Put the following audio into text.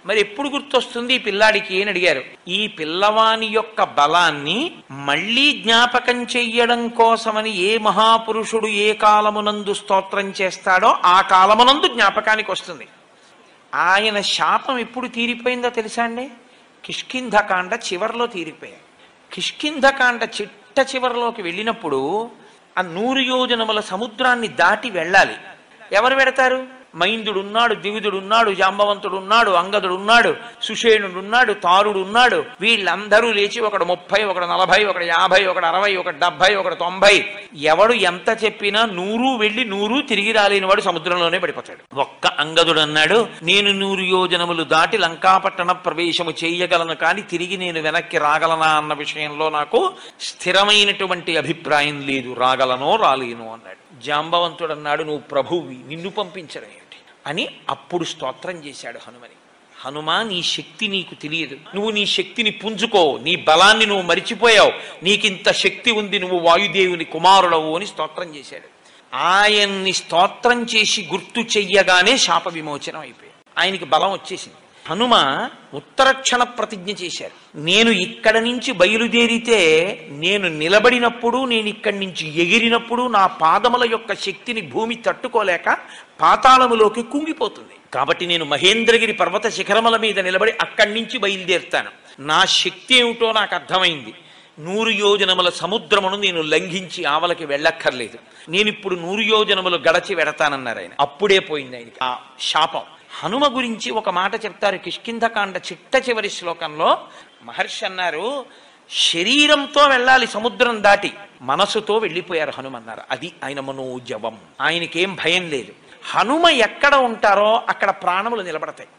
మరి ఎప్పుడు గుర్తొస్తుంది ఈ పిల్లాడికి అని అడిగారు. ఈ పిల్లవాని యొక్క బలాన్ని మళ్ళీ జ్ఞాపకం చెయ్యడం కోసమని ఏ మహాపురుషుడు ఏ కాలమునందు స్తోత్రం చేస్తాడో ఆ కాలమునందు జ్ఞాపకానికి వస్తుంది. ఆయన శాపం ఎప్పుడు తీరిపోయిందో తెలుసా అండి? కిష్కింధకాండ చివరిలో తీరిపోయాయి. కిష్కింధకాండ చిట్ట చివరిలోకి వెళ్ళినప్పుడు ఆ 100 యోజనముల సముద్రాన్ని దాటి వెళ్ళాలి. ఎవరు వెడతారు? మైందుడున్నాడు, దివిదుడున్నాడు, జాంబవంతుడున్నాడు, అంగదుడున్నాడు, సుషేణుడున్నాడు, తారుడున్నాడు. వీళ్ళందరూ లేచి ఒకడు 30, ఒకడు 40, ఒకడు 50, ఒకడు 60, ఒకడు 70, ఒకడు 90. ఎవడు ఎంత చెప్పినా 100 వెళ్ళి 100 తిరిగి రాలేని వాడు సముద్రంలోనే పడిపోతాడు. ఒక్క అంగదుడు అన్నాడు, నేను 100 యోజనములు దాటి లంకాపట్టణ ప్రవేశము చేయగలను, కానీ తిరిగి నేను వెనక్కి రాగలనా అన్న విషయంలో నాకు స్థిరమైనటువంటి అభిప్రాయం లేదు, రాగలనో రాలేను అన్నాడు. జాంబవంతుడు అన్నాడు, నువ్వు ప్రభువి, నిన్ను పంపించడం ఏమిటి అని అప్పుడు స్తోత్రం చేశాడు హనుమని. హనుమా, నీ శక్తి నీకు తెలియదు, నువ్వు నీ శక్తిని పుంజుకో, నీ బలాన్ని నువ్వు మరిచిపోయావు, నీకింత శక్తి ఉంది, నువ్వు వాయుదేవుని కుమారుడవు అని స్తోత్రం చేశాడు. ఆయన్ని స్తోత్రం చేసి గుర్తు చెయ్యగానే శాప విమోచనం అయిపోయాడు, ఆయనకి బలం వచ్చేసింది. హనుమ ఉత్తరక్షణ ప్రతిజ్ఞ చేశారు, నేను ఇక్కడ నుంచి బయలుదేరితే, నేను నిలబడినప్పుడు, నేను ఇక్కడి నుంచి ఎగిరినప్పుడు నా పాదముల యొక్క శక్తిని భూమి తట్టుకోలేక పాతాళములోకి కుంగిపోతుంది. కాబట్టి నేను మహేంద్రగిరి పర్వత శిఖరముల మీద నిలబడి అక్కడి నుంచి బయలుదేరుతాను. నా శక్తి ఏమిటో నాకు అర్థమైంది. 100 యోజనముల సముద్రమును నేను లంఘించి ఆవలకి వెళ్ళక్కర్లేదు, నేను ఇప్పుడు 100 యోజనములు గడచి వెడతానన్నారు ఆయన. అప్పుడే పోయింది ఆయనకి ఆ శాపం. హనుమ గురించి ఒక మాట చెప్తారు కిష్కింధకాండ చిట్ట చివరి శ్లోకంలో. మహర్షి అన్నారు, శరీరంతో వెళ్ళాలి సముద్రం దాటి, మనసుతో వెళ్ళిపోయారు హనుమన్నారు. అది ఆయన మనోజవం, ఆయనకేం భయం లేదు. హనుమ ఎక్కడ ఉంటారో అక్కడ ప్రాణములు నిలబడతాయి.